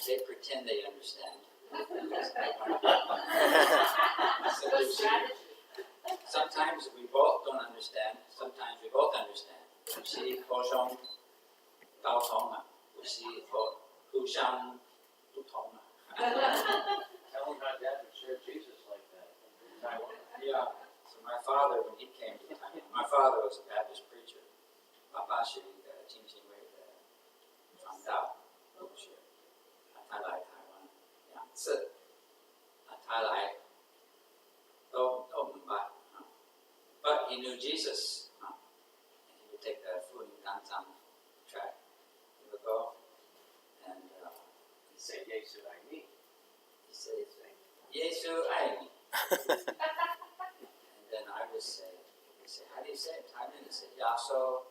they pretend they understand. Sometimes we both don't understand. Sometimes we both understand. 有时沟通沟通嘛，有时互相不同嘛。Tell him how Dad would share Jesus like that in Taiwan. Yeah. So my father, when he came to Taiwan, my father was a Baptist preacher. 爸爸是一个浸信会的传道牧师，他来台湾2次，他来都明白。But he knew Jesus. And he would take the food in downtown track. He would go and He said, Yesu I need. he said, Yesu ai ni. And then I would say, how do you say it? Thailand, he said, Yaso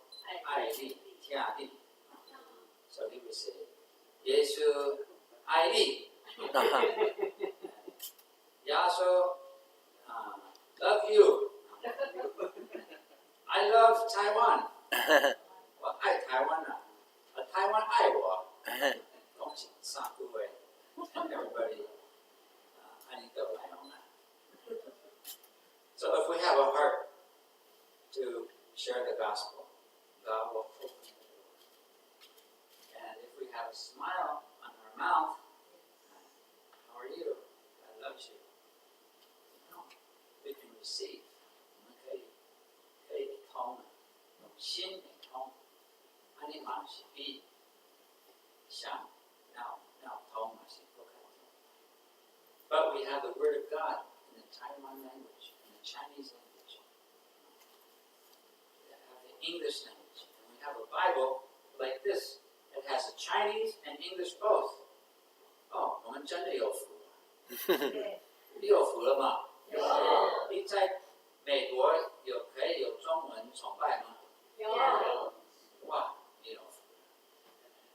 ai li, tia li. So he would say, Yesu ai li. Yaso, love you. I love Taiwan. 我爱台湾啊，台湾爱我。恭喜三位 and everybody 爱你都来用啊。So if we have a heart to share the gospel, God will open the door. And if we have a smile on our mouth, how are you? God loves you. We can receive. 可以通，用心来通，你嘛是比想要通嘛是不可能。But we have the Word of God in the Taiwan language, in the Chinese language. We have the English language, and we have a Bible like this. It has a Chinese and English both. 哦，我们真的有福了。你有福了吗？有。你在美国可以有中文崇拜吗？有。哇，你有福了。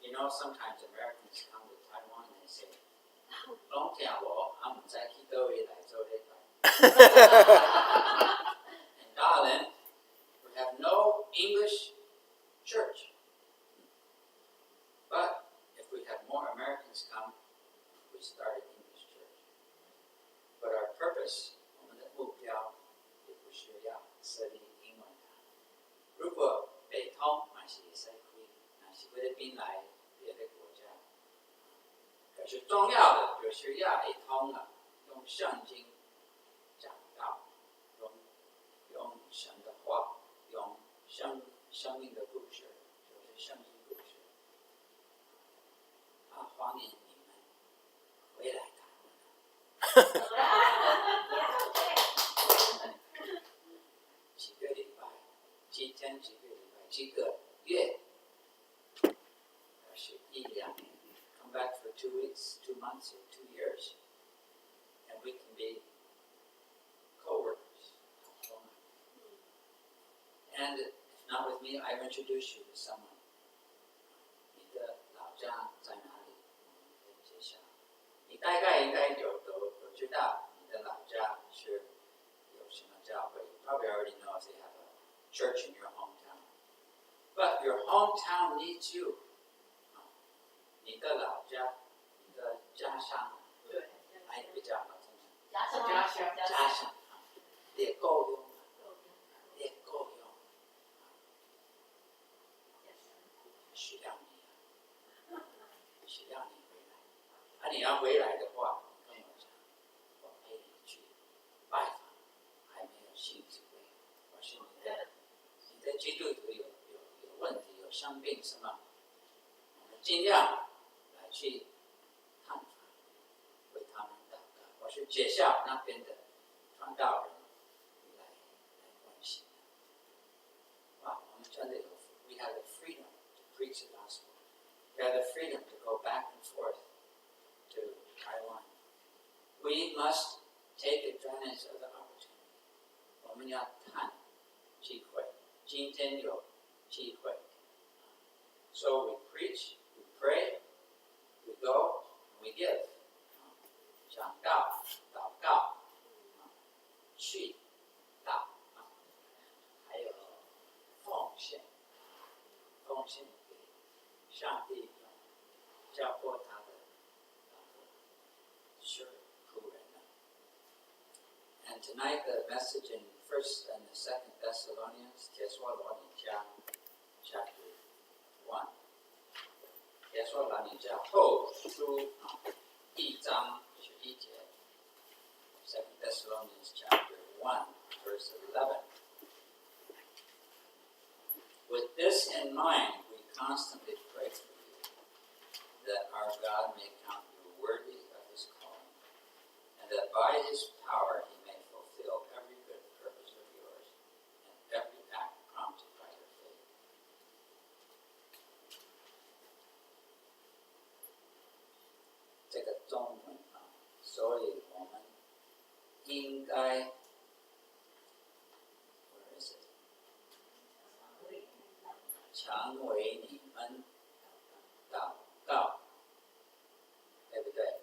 You know, sometimes Americans come to Taiwan and they say, 拢听无，唔知去倒位来做礼拜。In Darwin, we have no English church. But if we have more Americans come, we start an English church. But our purpose, 我们的目标也不是要设立英文堂。如果北通还是会使开，还是菲律宾来别的国家。可是重要的就是要会通了，用圣经讲道，用神的话，用生命的故事，就是圣经故事。欢迎你们回来台湾。几个礼拜，几天，几个礼拜，几个月，还是1-2年。Come back for 2 weeks, 2 months, or 2 years, and we can be co-workers. And if not with me, I introduce you to someone. 你的老家在哪里？你大概应该都知道你的老家是有什么教会。You probably already know if they have a church in your hometown. But your hometown needs you. 你的老家，你的家乡，还比较好听。家乡，也够用，也够用。需要你，需要你回来。你要回来的话，跟我讲，我陪你去拜访还没有信主的。我是你的基督徒有问题，有生病是吗？我们尽量来去探访，为他们祷告。我是学校那边的传道人，来关心。哇，我们真的有福。We have the freedom to preach the gospel. We have the freedom to go back and forth to Taiwan. We must take advantage of the opportunity. 我们要看机会，今天有机会。So we preach, we pray, we go, and we give. 讲道、祷告，去道，还有奉献，奉献给上帝，教过他的 And tonight the message in 1st and 2nd Thessalonians, 帖撒罗尼迦 chapter 1. 帖撒罗尼迦后书1章11节 2nd Thessalonians chapter 1 verse 11. With this in mind, we constantly pray for you, that our God may count you worthy of his calling, and that by his power he may fulfill every good purpose of yours, and every act prompted by your faith. 这个中文所以我们应该 常为你们祷告，对不对？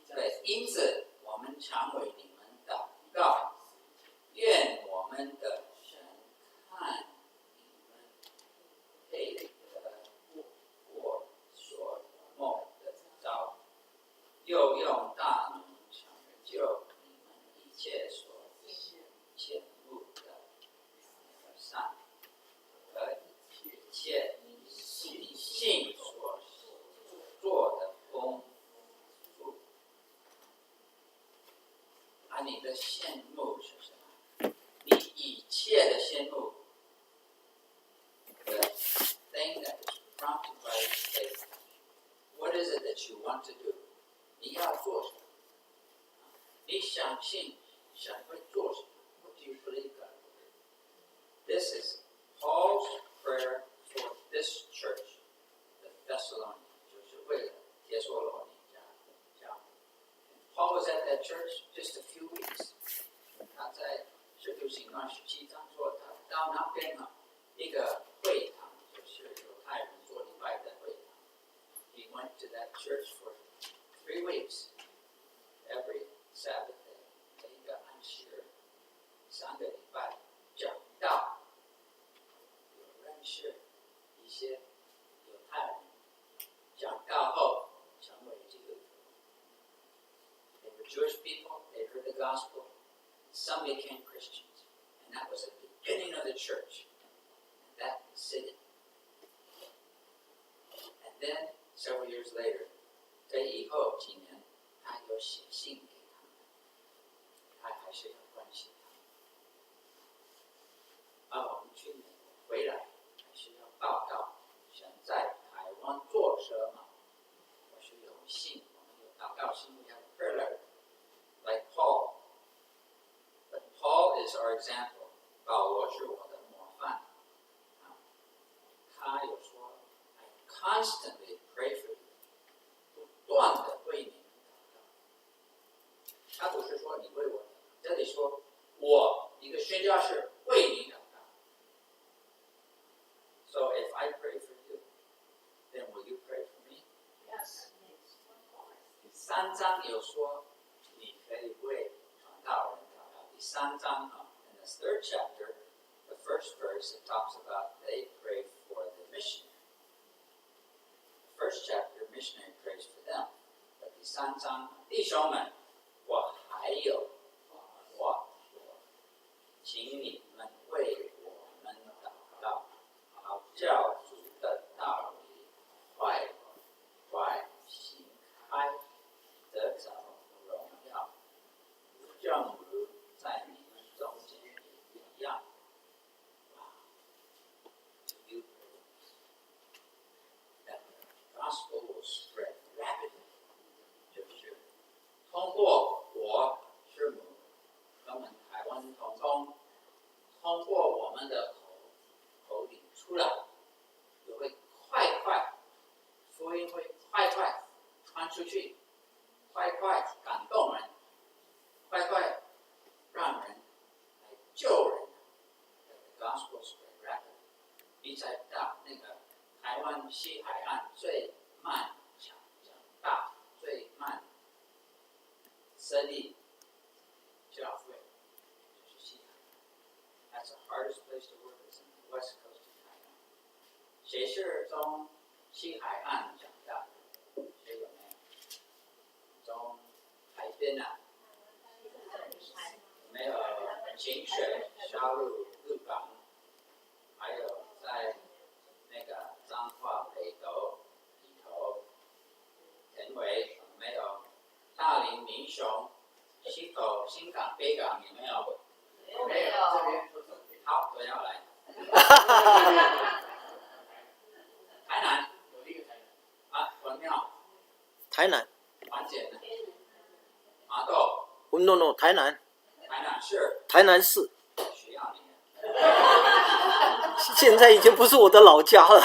对，因此我们常为你们祷告，愿我们的神看你们配得我所梦的召，又用大能成就你们一切所羡慕的善和一切你信所做的功夫。你的羡慕是什么？你一切的羡慕 the thing that is prompted by faith. What is it that you want to do? 你要做什么？你相信神会做什么？ What do you believe God will do? This is Paul's prayer for this church, the Thessalonians, 就是为了帖撒罗尼迦教会。Paul was at that church just a few weeks. 他在使徒行传17章说，他到那边一个会堂，就是犹太人做礼拜的会堂。He went to that church for 3 weeks, every Sabbath day. 每一个安息日，3个礼拜讲道，有认识一些犹太人，讲道后成为基督徒。They were Jewish people. They heard the gospel. Some became Christians, and that was the beginning of the church, and that city. And then several years later, 在以后几年，他又写信给他们，他还是要关心他们。我们去美国回来，还是要报告神在台湾做什么。我是有信，我们有祷告信， we have a prayer letter, like Paul. But Paul is our example. 保罗是我的模范。他有说 I constantly pray for you. 不断的为你们祷告。他不是说你为我祷告，这里说我一个宣教士为你祷告。So if I pray for you, then will you pray for me? Yes. 3章有说你可以为传道人祷告。第3章in the 3rd chapter, the first verse, it talks about they pray for the missionary. The 1st chapter, missionary prays for them. 第3章，弟兄们，我还有话说，请你们为我们祷告，好叫主的道理快快行开，得着荣耀，正如在你们中间一样。You pray that the gospel will spread rapidly. 就是通过我师母，他们台湾同工，通过我们的口里出来，也会快快，福音会快快传出去，快快感动人，快快让人来救人。The gospel spread rapidly. 比在大那个台湾西海岸最慢长大、最慢设立教会，就是西海岸。That's the hardest place to work is in the west coast of Taiwan. 谁是从西海岸长大的？谁有没有？边啊？没有清水沙鹿鹿港，还有在那个彰化北投里头，田尾没有？大林民雄、西口、新港、北港有没有？没有，这边不走。好，我要来。台南有一个台南。啊，文庙。台南。环检的。麻豆。No，台南。台南市。台南市。需要你。现在已经不是我的老家了。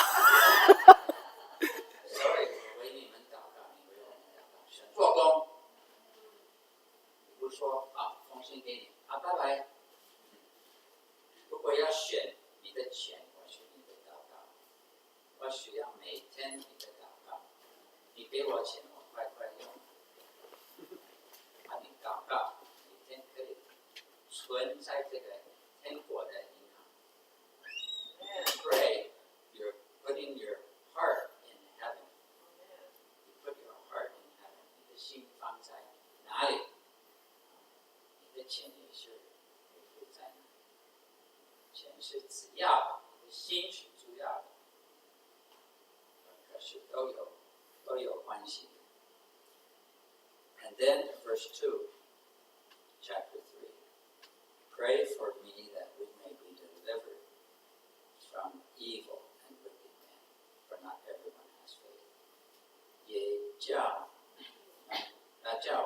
所以我为你们祷告，你为我们祷告，神做工。你不说啊，封信给你啊，拜拜。如果要选你的钱，我是你的祷告，我需要每天你的祷告。你给我钱，我快快用。啊，你祷告，每天可以存在这个天国的银行。Pray, you're putting your heart in heaven. You put your heart in heaven. 你的心放在哪里？你的钱也是会在哪里？钱是次要的，你的心是主要的，可是都有关系。And then verse 2, chapter 3. Pray for me that we may be delivered from evil and wicked men, for not everyone has faith. 也叫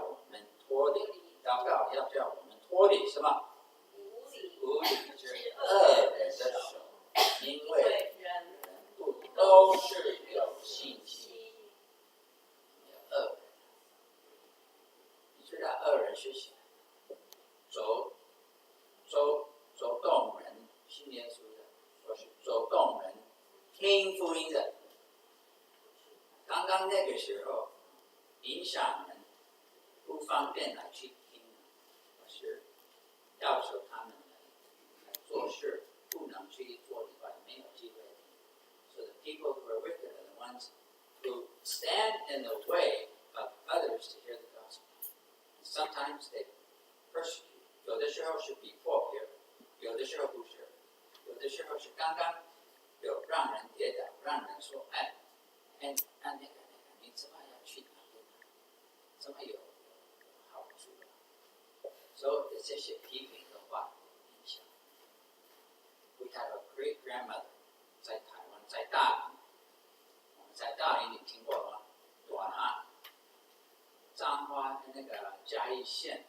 我们脱离祷告，要叫我们脱离什么？无理之恶人的手，因为人不都是有信心。有恶人，你知道恶人是谁？走动人，信耶稣的，说是走动人，听福音的。刚刚那个时候，影响人不方便来去听，可是要求他们来做事，不能去做礼拜，没有机会听。So the people who are wicked are the ones who stand in the way of others to hear the gospel. Sometimes they persecute. 有的时候是逼迫别人，有的时候不是，有的时候是刚刚有让人跌倒，让人说，那个，你怎么要去哪里？怎么有好处啊？所以这些批评的话影响。We have a great grandmother 在台湾，在大林，我们在大林你听过吗？短啊，彰化那个嘉义县。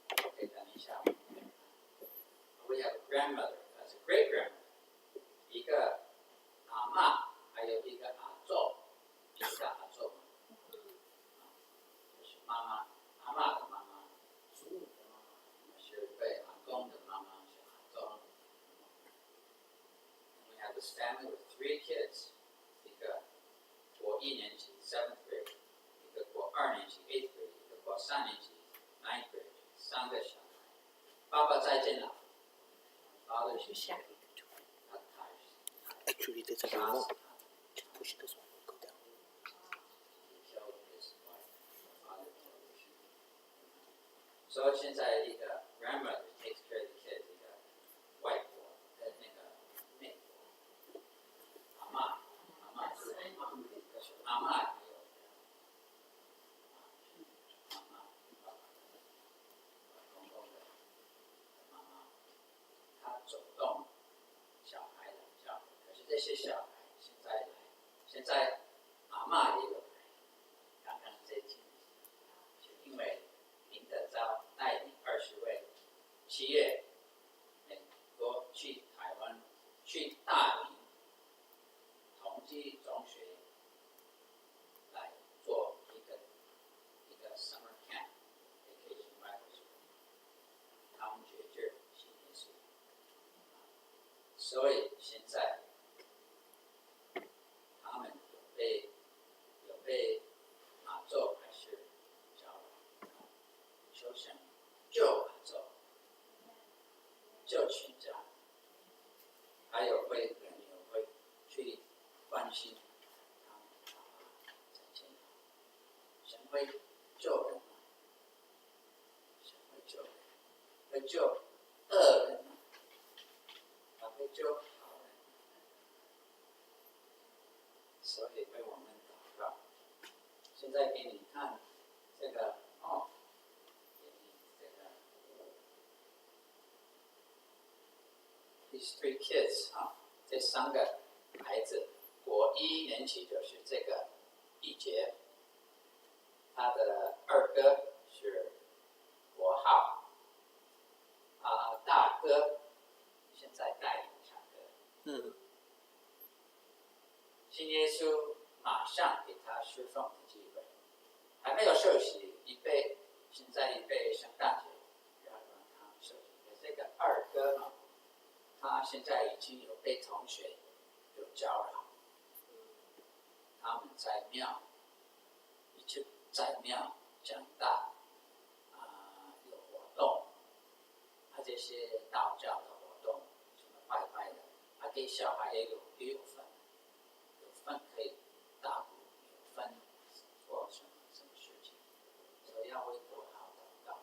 Okay, 等一下。We have a grandmother, that's a great grandmother. 一个阿嬷，还有一个阿祖，你知道阿祖吗？就是妈妈，阿嬷的妈妈，祖母的妈妈，是对阿公的妈妈是阿祖。We have this family with 3 kids. 一个国1年级 7th grade. 一个国2年级 8th grade， 一个国3年级 9th grade， 3个小孩。爸爸在这哪？爸爸是下一个。Actually, there's a remote. Push this one. Go down. So 现在一个 grandmother takes care of the kids， 一个外婆的那个妹婆，阿嬷是阿嬷。这些小孩现在阿嬷也有来，刚刚这几年，就因为林德昭带领20位7月美国去台湾去大林同济中学来做一个 summer camp vacation Bible school， 他们觉着信耶稣，所以现在。他们有被阿祖还是教导，求神救阿祖，救全家，还有人也会去关心他们就好了。所以为我们祷告。现在给你看这个给你这个 these 3 kids 这3个孩子，国1年级就是这个一杰，他的2哥是国浩，大哥现在带领唱歌。新耶稣马上给他释放的机会，还没有受洗，现在预备圣诞节，要让他受洗。这个2哥他现在已经有被同学有搅扰，他们在庙，一直在庙讲道，有活动，这些道教的活动，什么拜拜的，给小孩也有分。可以打鼓，有分做什么事情，所以要为国好祷告。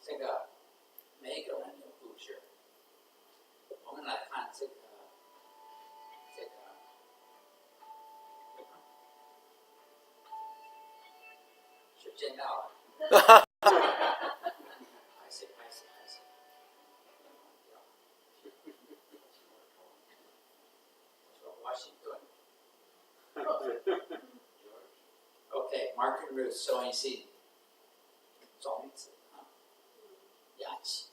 这个每一个人有故事，我们来看这个时间到了。Okay, Mark and Ruth sowing seed. 种子雅琪。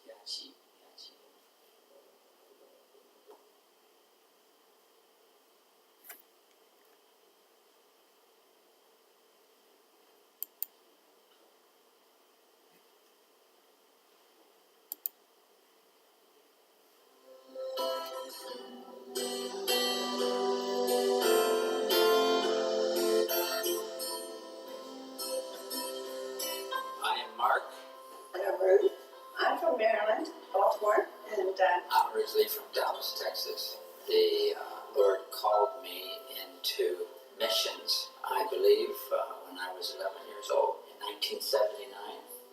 I'm originally from Dallas, Texas. The Lord called me into missions, I believe, when I was 11 years old. In 1979,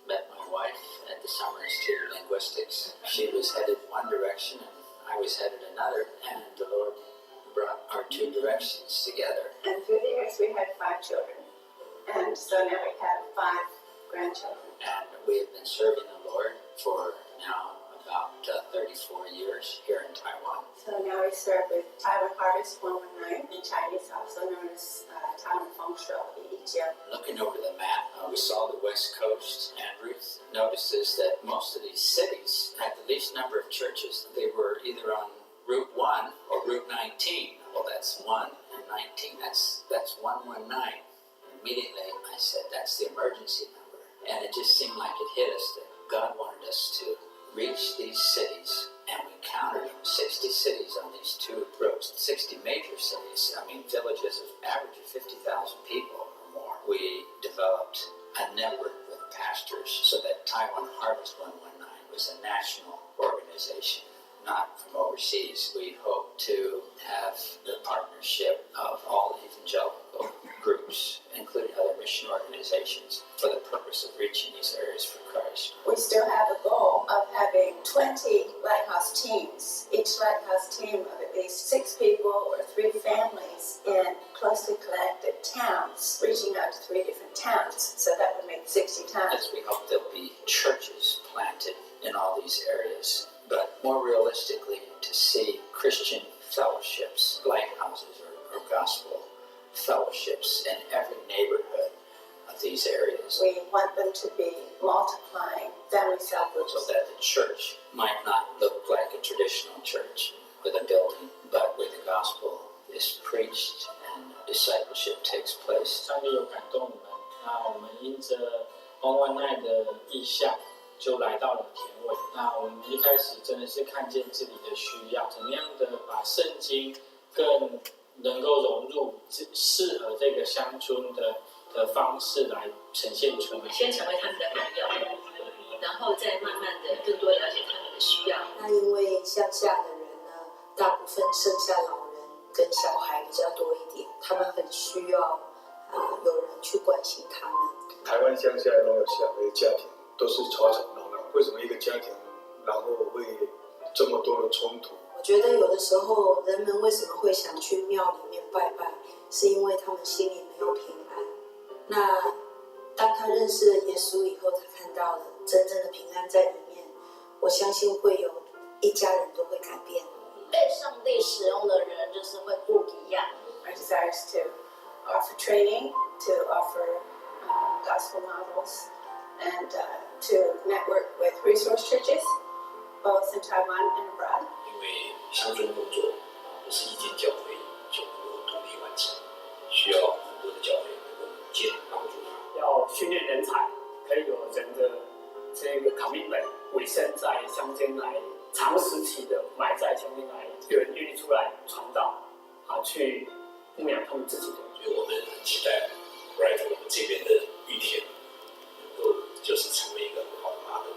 met my wife at the Summer Institute of Linguistics. She was headed one direction and I was headed another, and the Lord brought our 2 directions together. And through the years we had 5 children, and so now we have 5 grandchildren. And we have been serving the Lord for now about 34 years here in Taiwan. So now we serve with Taiwan Harbour 119 in Chinese, also known as Taiwan Feng Shui. Looking over the map, we saw the west coast, and Ruth notices that most of these cities had the least number of churches. They were either on Route 1 or Route 19. Well, that's 1 and 19. That's 119. Immediately, I said, that's the emergency number. And it just seemed like it hit us that God wanted us to reach these cities, and we counted them, 60 cities on these 2 roads, 60 major cities. I mean, villages of average of 50,000 people or more. We developed a network with pastors so that Taiwan Harvest 119 was a national organization, not from overseas. We hope to have the partnership of all evangelical groups, including other mission organizations, for the purpose of reaching these areas for Christ. We still have a goal of having 20 lighthouse teams, each lighthouse team of at least 6 people or 3 families in closely connected towns, reaching out to 3 different towns. So that would make 60 towns. As we hope there'll be churches planted in all these areas, but more realistically, to see Christian fellowships, lighthouses or gospel fellowships in every neighborhood of these areas. We want them to be multiplying family cell groups. So that the church might not look like a traditional church with a building, but where the gospel is preached and discipleship takes place. 上帝有感动我们，那我们因着119的意向，就来到了田尾。那我们一开始真的是看见自己的需要，怎么样的把圣经更能够融入适合这个乡村的方式来呈现出来。先成为他们的朋友，然后再慢慢的更多了解他们的需要。那因为乡下的人呢，大部分剩下老人跟小孩比较多一点，他们很需要有人去关心他们。台湾乡下老有小的家庭都是吵吵闹闹，为什么一个家庭然后会这么多的冲突。我觉得有的时候人们为什么会想去庙里面拜拜，是因为他们心里没有平安。那当他认识了耶稣以后，他看到了真正的平安在里面，我相信会有一家人都会改变。被上帝使用的人就是会不一样。Our desire is to offer training, to offer gospel models, and to network with resource churches, both in Taiwan and abroad. 因为乡村工作不是一间教会就能够独立完成，需要很多的教会能够引荐帮助他。要训练人才，可以有人的这个 commitment 委身在乡间来，长时期的埋在乡间来，有人愿意出来传道去牧养他们自己的。所以我们很期待 Bright 我们这边的玉田能够就是成为一个很好的 model，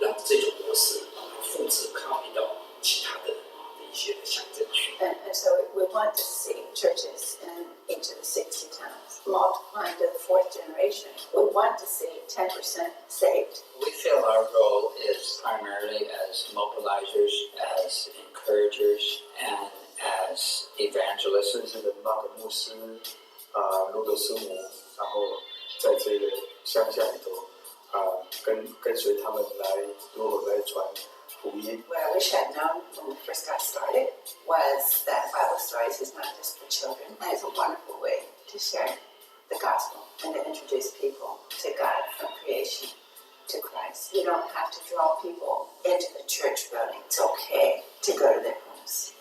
让这种模式把它复制copy到其他的一些的乡镇区。And so we want to see churches in each of the 60 towns multiplying to the 4th generation. We want to see 10% saved. We feel our role is primarily as mobilizers, as encouragers, and as evangelists. 甚至能帮牧师路德师母，然后在这个乡下里头跟随他们来如何来传福音。 What I wish I'd known when we first got started was that Bible stories is not just for children. And it's a wonderful way to share the gospel and to introduce people to God from creation to Christ. You don't have to draw people into the church building. It's okay to go to their homes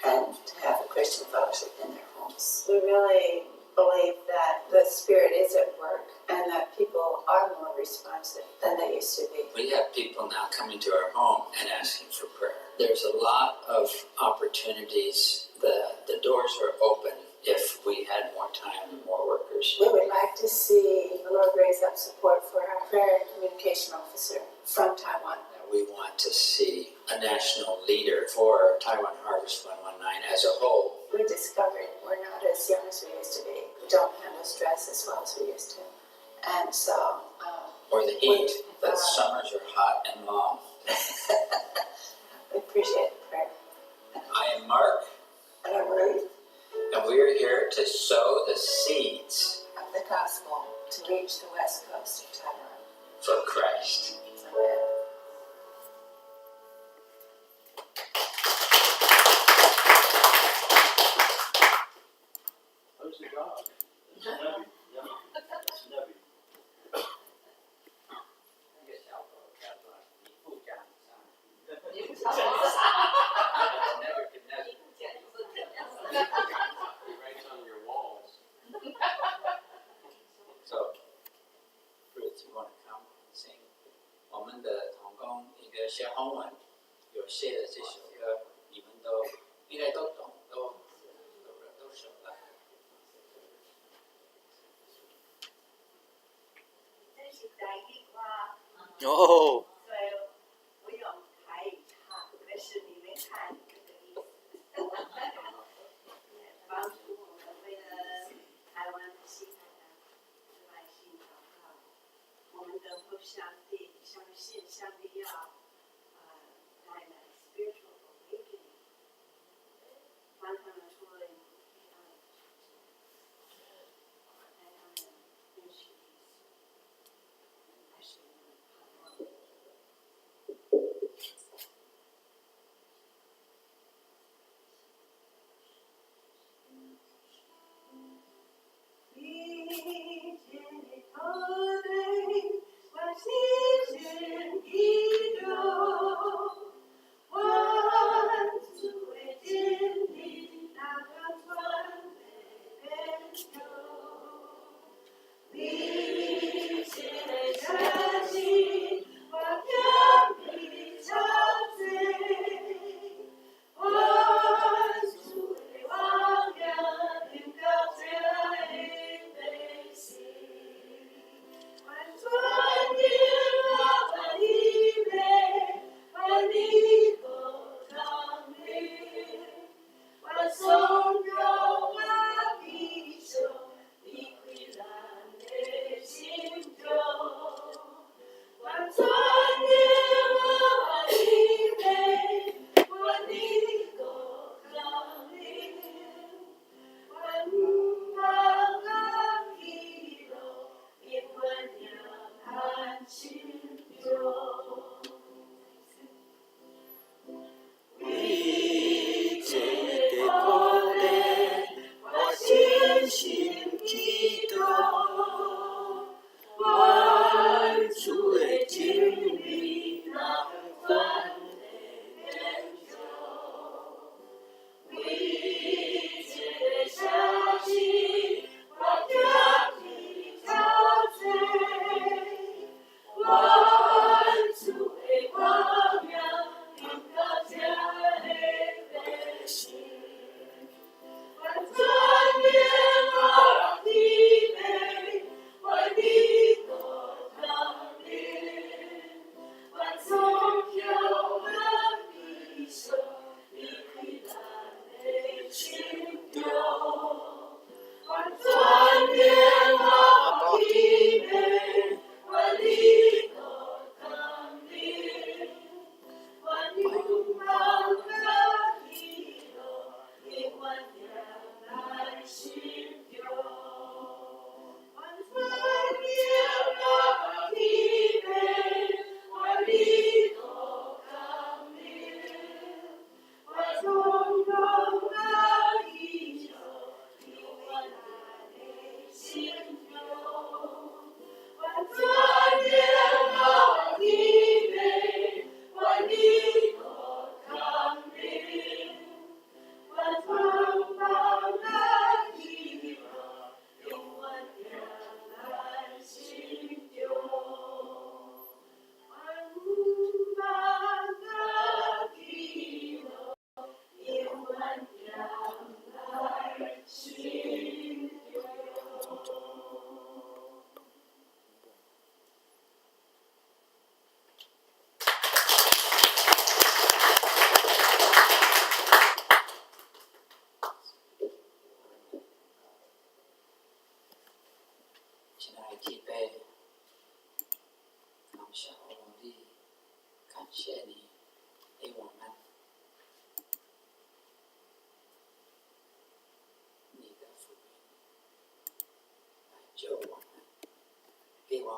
and to have a Christian fellowship in their homes. We really believe that the Spirit is at work and that people are more responsive than they used to be. We have people now coming to our home and asking for prayer. There's a lot of opportunities. The doors are open if we had more time and more workers. We would like to see the Lord raise up support for our prayer and communication officer from Taiwan. We want to see a national leader for Taiwan Harvest 119 as a whole. We discovered we're not as young as we used to be. We don't handle stress as well as we used to. And so... or the heat. The summers are hot and long. We appreciate the prayer. I am Mark. And I'm Ruth. And we're here to sow the seeds of the gospel to reach the west coast of Taiwan. For Christ. Amen. Who's the dog? It's Nebby. It's Nebby. 那个小狗叫做尼布加尼撒。It writes on your walls. So, Ruth, you want to come and sing? 我们的同工一个写中文有写的这首歌，你们都应该都懂，都熟了。这是台语歌，哦，所以我用台语唱，可是你们看这个意思，帮助我们为了台湾的西海岸的百姓祷告，我们都不相信上帝要带来 spiritual awakening， 帮他们出了黑暗的世界，带他们认识耶稣。还是我们盼望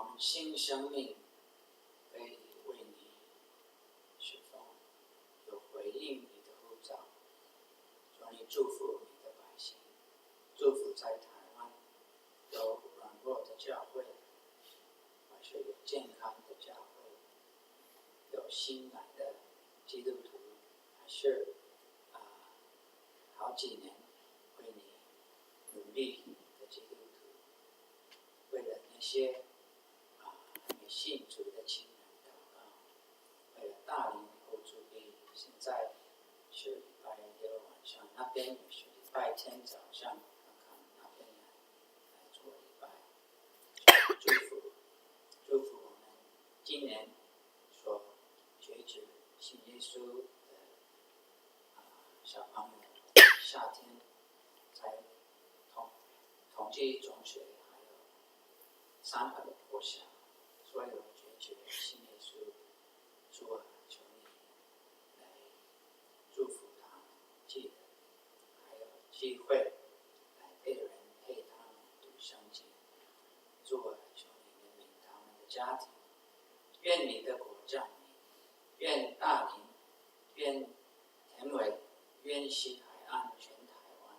们新生命可以为你侍奉，有回应你的呼召。求你祝福你的百姓，祝福在台湾有软弱的教会，还是有健康的教会，有新来的基督徒，还是好几年为你努力的基督徒，为了那些还没信主的亲人祷告，为了大林后主义，现在是礼拜六晚上，那边也是礼拜天早上，看那边来做礼拜，祝福我们今年所觉知信耶稣的小朋友，夏天在同济中学还有300个国小，所有觉知信耶稣，主啊，求你来祝福他们，记得还有机会来陪人陪他们读圣经。主啊，求你怜悯他们的家庭，愿你的国降临，愿大林，愿田尾，愿西海岸全台湾。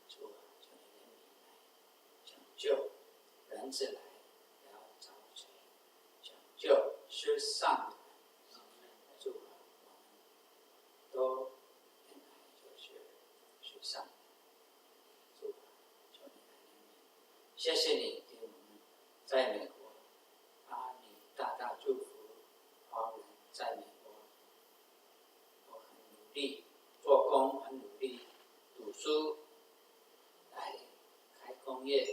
主啊，求你怜悯来拯救人子来了找谁？拯救失丧的人。主啊，我们都原来就是失丧的。主啊，求你来怜悯。谢谢你给我们在美国，你大大祝福华人在美国，我很努力做工，很努力读书，来开工业，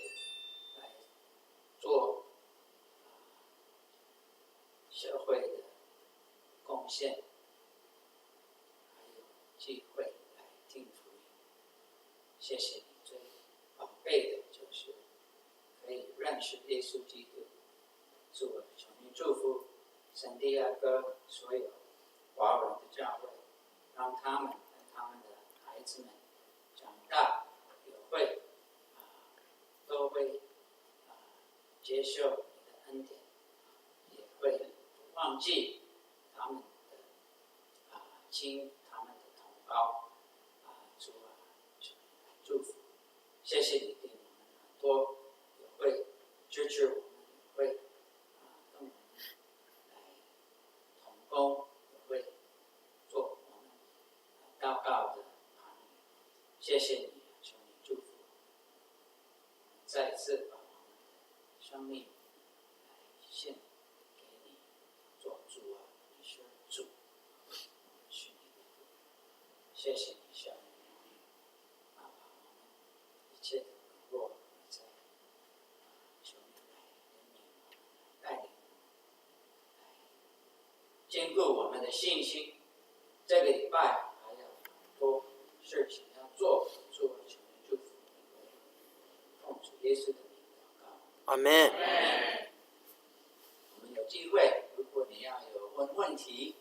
来做社会的贡献，还有机会来听福音。谢谢你，最宝贝的就是可以认识耶稣基督。主啊，求你祝福圣地亚哥所有华人的教会，让他们跟他们的孩子们长大也会都会接受你的恩典，也会不忘记他们的他们的同胞。主啊，求你来祝福，谢谢你给我们很多，也会支持我们，也会跟我们来同工，也会做我们祷告的旁人。谢谢你，求你祝福，再次把我们的生命来献给你，做主啊，你是主，我们是你的主。谢谢你，下面把我们一切的软弱在求你来怜悯我们，带领我们，来坚固我们的信心。这个礼拜还有很多事情要做，求你祝福你们，奉主耶稣的名祷告。阿门。我们有机会，如果你要有问题，